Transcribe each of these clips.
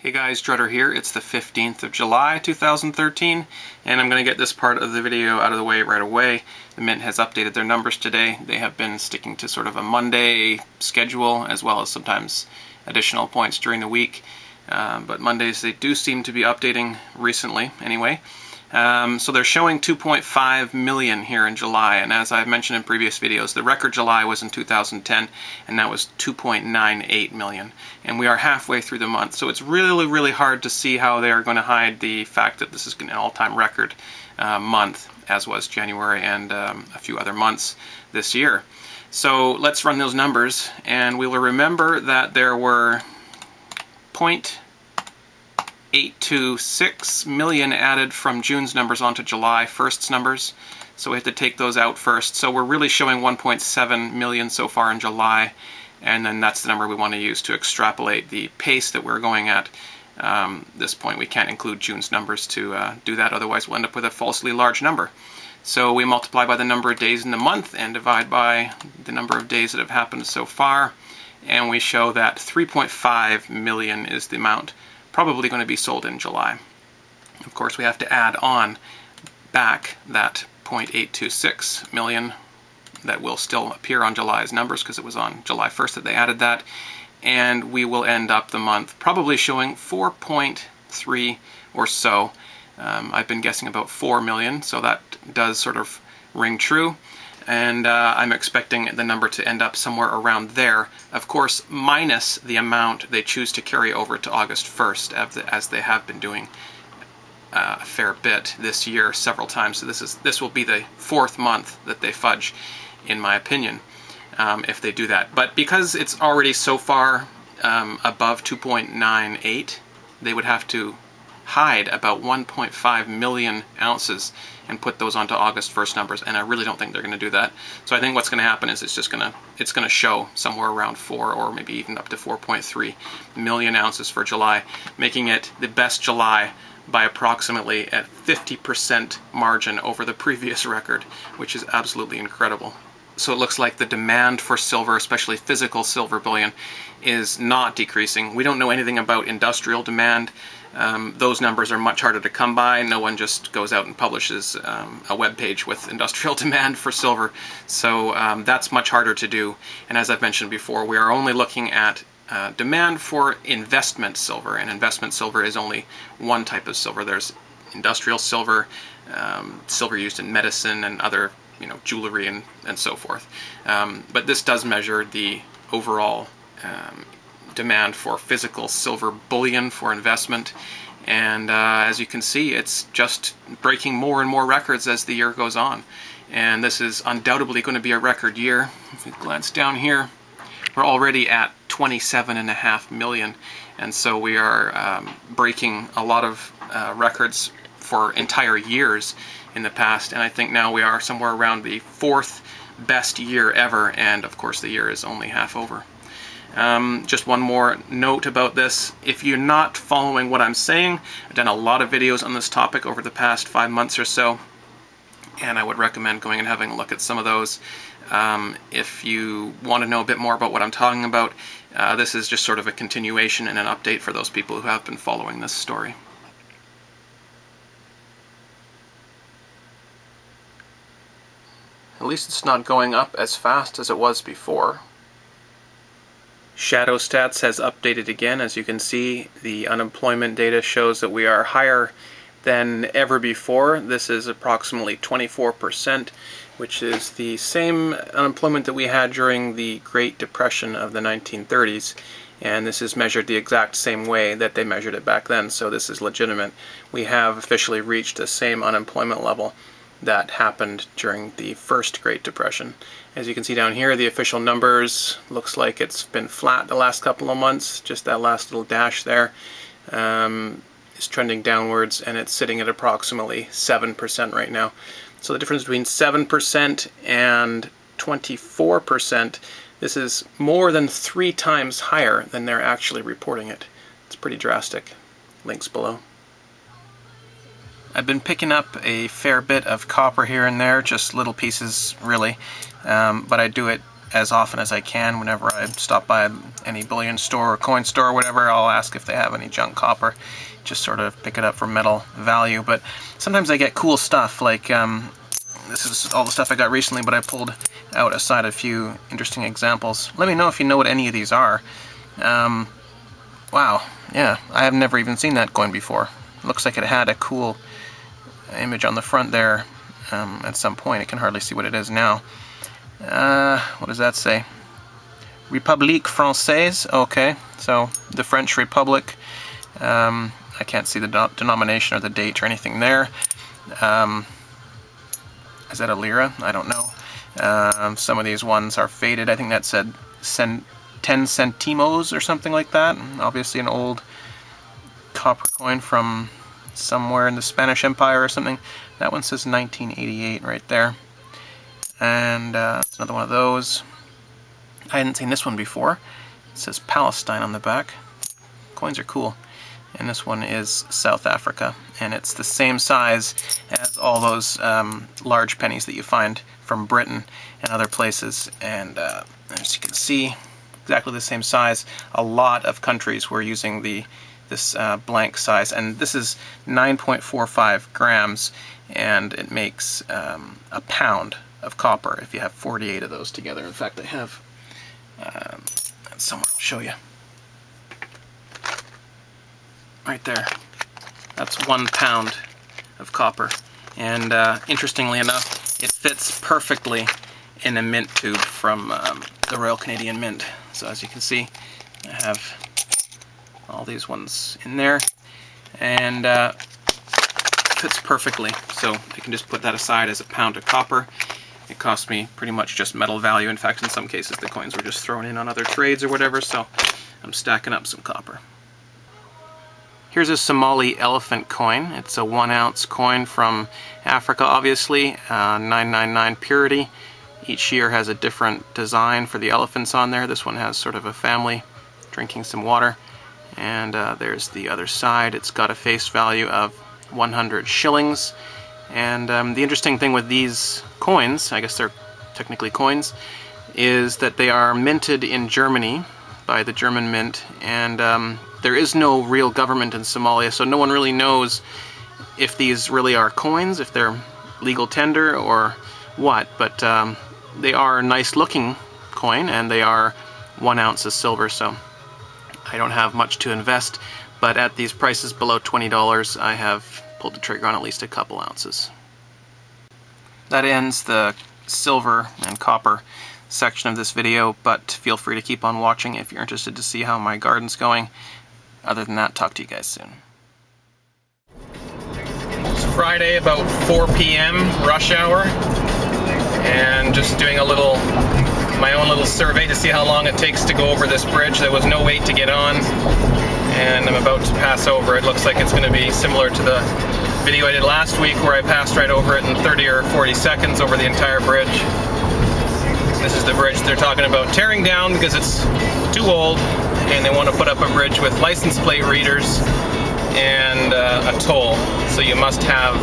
Hey guys, Drudder here. It's the 15th of July 2013 and I'm going to get this part of the video out of the way right away. The Mint has updated their numbers today. They have been sticking to sort of a Monday schedule as well as sometimes additional points during the week. But Mondays they do seem to be updating recently anyway. So they're showing 2.5 million here in July, and as I've mentioned in previous videos, the record July was in 2010, and that was 2.98 million. And we are halfway through the month, so it's really hard to see how they are going to hide the fact that this is an all-time record month, as was January and a few other months this year. So let's run those numbers, and we will remember that there were 0.826 million added from June's numbers onto July 1st's numbers, so we have to take those out first. So we're really showing 1.7 million so far in July, and then that's the number we want to use to extrapolate the pace that we're going at. This point we can't include June's numbers to do that, otherwise we'll end up with a falsely large number. So we multiply by the number of days in the month and divide by the number of days that have happened so far, and we show that 3.5 million is the amount probably going to be sold in July. Of course, we have to add on back that 0.826 million that will still appear on July's numbers because it was on July 1st that they added that, and we will end up the month probably showing 4.3 or so. I've been guessing about 4 million, so that does sort of ring true. And I'm expecting the number to end up somewhere around there, of course minus the amount they choose to carry over to August 1st, as they have been doing a fair bit this year, several times. So this will be the fourth month that they fudge, in my opinion, if they do that. But because it's already so far above 2.98, they would have to hide about 1.5 million ounces and put those onto August 1st numbers, and I really don't think they're going to do that. So I think what's going to happen is it's going to show somewhere around 4 or maybe even up to 4.3 million ounces for July, making it the best July by approximately a 50% margin over the previous record, which is absolutely incredible. So it looks like the demand for silver, especially physical silver bullion, is not decreasing. We don't know anything about industrial demand. Those numbers are much harder to come by. No one just goes out and publishes a web page with industrial demand for silver. So that's much harder to do. And as I've mentioned before, we are only looking at demand for investment silver. And investment silver is only one type of silver. There's industrial silver, silver used in medicine and other jewelry and so forth. But this does measure the overall demand for physical silver bullion for investment, and as you can see, it's just breaking more and more records as the year goes on, and this is undoubtedly going to be a record year. If you glance down here, we're already at 27.5 million, and so we are breaking a lot of records for entire years in the past, and I think now we are somewhere around the fourth best year ever, and of course the year is only half over. Just one more note about this. If you're not following what I'm saying, I've done a lot of videos on this topic over the past 5 months or so, and I would recommend going and having a look at some of those. If you want to know a bit more about what I'm talking about, this is just sort of a continuation and an update for those people who have been following this story. At least it's not going up as fast as it was before. Shadowstats has updated again. As you can see, the unemployment data shows that we are higher than ever before. This is approximately 24%, which is the same unemployment that we had during the Great Depression of the 1930s. And this is measured the exact same way that they measured it back then, so this is legitimate. We have officially reached the same unemployment level that happened during the first Great Depression. As you can see down here, the official numbers, looks like it's been flat the last couple of months. Just that last little dash there is trending downwards, and it's sitting at approximately 7% right now. So the difference between 7% and 24%, this is more than 3 times higher than they're actually reporting it. It's pretty drastic. Links below. I've been picking up a fair bit of copper here and there, just little pieces really, but I do it as often as I can. Whenever I stop by any bullion store or coin store or whatever, I'll ask if they have any junk copper. Just sort of pick it up for metal value. But sometimes I get cool stuff, like this is all the stuff I got recently, but I pulled out aside a few interesting examples. Let me know if you know what any of these are. Wow, yeah, I have never even seen that coin before. Looks like it had a cool image on the front there at some point. I can hardly see what it is now. What does that say? République Française, okay, so the French Republic. I can't see the denomination or the date or anything there. Is that a lira? I don't know. Some of these ones are faded. I think that said 10 centimos or something like that. Obviously an old copper coin from somewhere in the Spanish Empire or something. That one says 1988 right there. And it's another one of those. I hadn't seen this one before. It says Palestine on the back. Coins are cool. And this one is South Africa, and it's the same size as all those large pennies that you find from Britain and other places. And as you can see, exactly the same size. A lot of countries were using this blank size, and this is 9.45 grams, and it makes a pound of copper if you have 48 of those together. In fact, I have somewhere. I'll show you. Right there. That's 1 pound of copper. And interestingly enough, it fits perfectly in a mint tube from the Royal Canadian Mint. So as you can see, I have all these ones in there, and fits perfectly. So I can just put that aside as a pound of copper. It cost me pretty much just metal value. In fact, in some cases the coins were just thrown in on other trades or whatever, so I'm stacking up some copper. Here's a Somali elephant coin. It's a 1 ounce coin from Africa, obviously, 999 purity. Each year has a different design for the elephants on there. This one has sort of a family drinking some water. And there's the other side. It's got a face value of 100 shillings. And the interesting thing with these coins, I guess they're technically coins, is that they are minted in Germany by the German Mint, and there is no real government in Somalia, so no one really knows if these really are coins, if they're legal tender or what, but they are a nice looking coin, and they are 1 ounce of silver, so I don't have much to invest, but at these prices below $20 I have pulled the trigger on at least a couple ounces. That ends the silver and copper section of this video, but feel free to keep on watching if you're interested to see how my garden's going. Other than that, talk to you guys soon. It's Friday, about 4 p.m. rush hour, and just doing my own little survey to see how long it takes to go over this bridge. There was no wait to get on, and I'm about to pass over. It looks like it's going to be similar to the video I did last week where I passed right over it in 30 or 40 seconds over the entire bridge. This is the bridge they're talking about tearing down because it's too old, and they want to put up a bridge with license plate readers and a toll. So you must have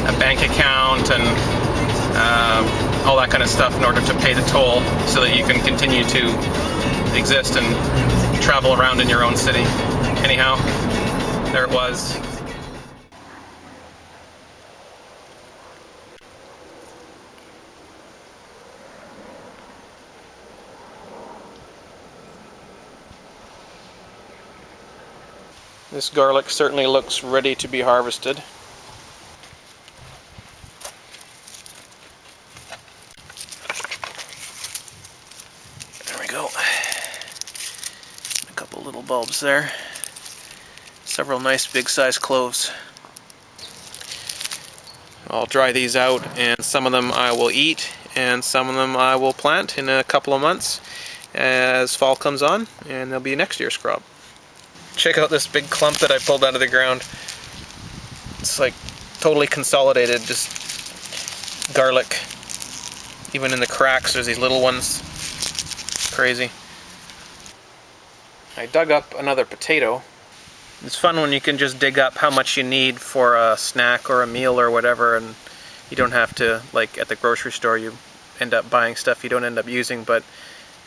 a bank account and all that kind of stuff in order to pay the toll so that you can continue to exist and travel around in your own city. Anyhow, there it was. This garlic certainly looks ready to be harvested. There we go. A couple little bulbs there. Several nice big size cloves. I'll dry these out, and some of them I will eat, and some of them I will plant in a couple of months as fall comes on, and they'll be next year's crop. Check out this big clump that I pulled out of the ground. It's like totally consolidated, just garlic. Even in the cracks there's these little ones. Crazy. I dug up another potato. It's fun when you can just dig up how much you need for a snack or a meal or whatever, and you don't have to, like at the grocery store, you end up buying stuff you don't end up using, but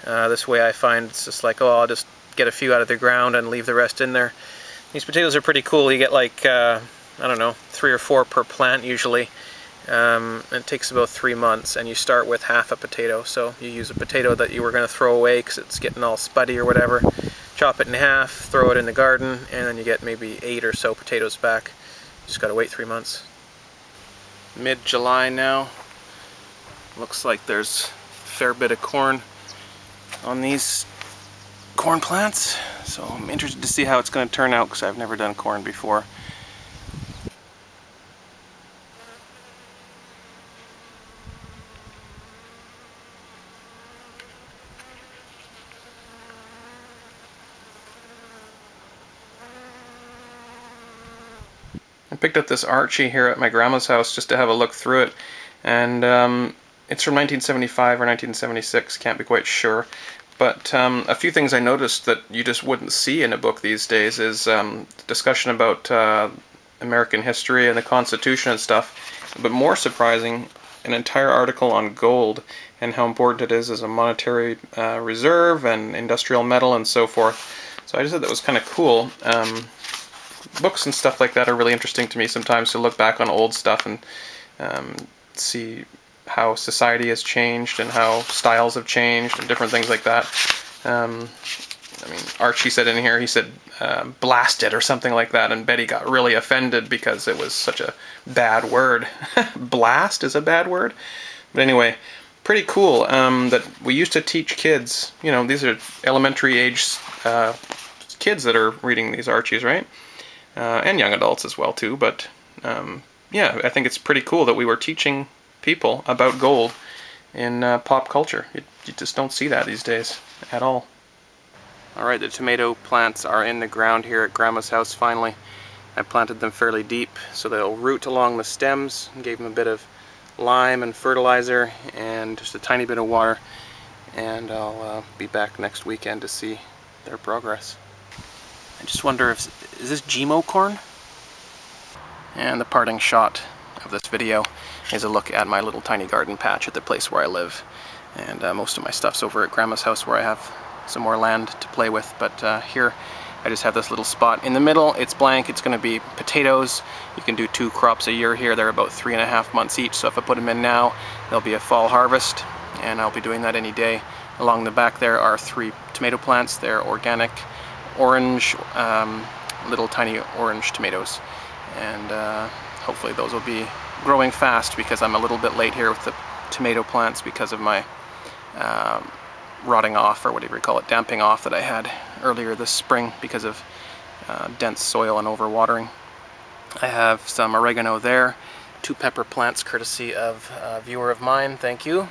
This way I find it's just like, oh, I'll just get a few out of the ground and leave the rest in there. These potatoes are pretty cool. You get like, I don't know, 3 or 4 per plant usually. It takes about 3 months, and you start with half a potato. So you use a potato that you were going to throw away because it's getting all spuddy or whatever, chop it in half, throw it in the garden, and then you get maybe 8 or so potatoes back. You just got to wait 3 months. Mid-July now. Looks like there's a fair bit of corn on these corn plants, so I'm interested to see how it's going to turn out because I've never done corn before. I picked up this Archie here at my grandma's house just to have a look through it, and it's from 1975 or 1976, can't be quite sure. But a few things I noticed that you just wouldn't see in a book these days is discussion about American history and the Constitution and stuff. But more surprising, an entire article on gold and how important it is as a monetary reserve and industrial metal and so forth. So I just thought that was kind of cool. Books and stuff like that are really interesting to me sometimes, to look back on old stuff and see how society has changed and how styles have changed and different things like that. I mean, Archie said in here, he said blast it or something like that, and Betty got really offended because it was such a bad word. Blast is a bad word? But anyway, pretty cool that we used to teach kids, you know, these are elementary age kids that are reading these Archies, right? And young adults as well too, but yeah, I think it's pretty cool that we were teaching people about gold in pop culture. You just don't see that these days at all. Alright, the tomato plants are in the ground here at Grandma's house finally. I planted them fairly deep so they'll root along the stems, and gave them a bit of lime and fertilizer and just a tiny bit of water, and I'll be back next weekend to see their progress. I just wonder if, is this GMO corn? And the parting shot of this video is a look at my little tiny garden patch at the place where I live. And most of my stuff's over at Grandma's house where I have some more land to play with. But here I just have this little spot. In the middle it's blank, it's going to be potatoes. You can do 2 crops a year here. They're about 3.5 months each, so if I put them in now, there'll be a fall harvest, and I'll be doing that any day. Along the back there are 3 tomato plants. They're organic, orange, little tiny orange tomatoes, and hopefully those will be growing fast because I'm a little bit late here with the tomato plants because of my rotting off, or whatever you call it, damping off that I had earlier this spring because of dense soil and overwatering. I have some oregano there, 2 pepper plants courtesy of a viewer of mine, thank you.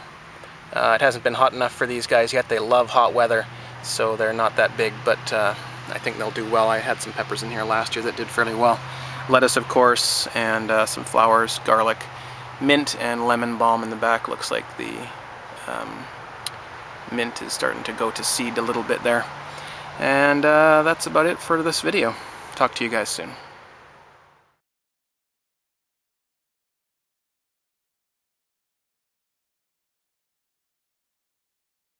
It hasn't been hot enough for these guys yet. They love hot weather, so they're not that big, but I think they'll do well. I had some peppers in here last year that did fairly well. Lettuce, of course, and some flowers, garlic, mint, and lemon balm in the back. Looks like the mint is starting to go to seed a little bit there. And that's about it for this video. Talk to you guys soon.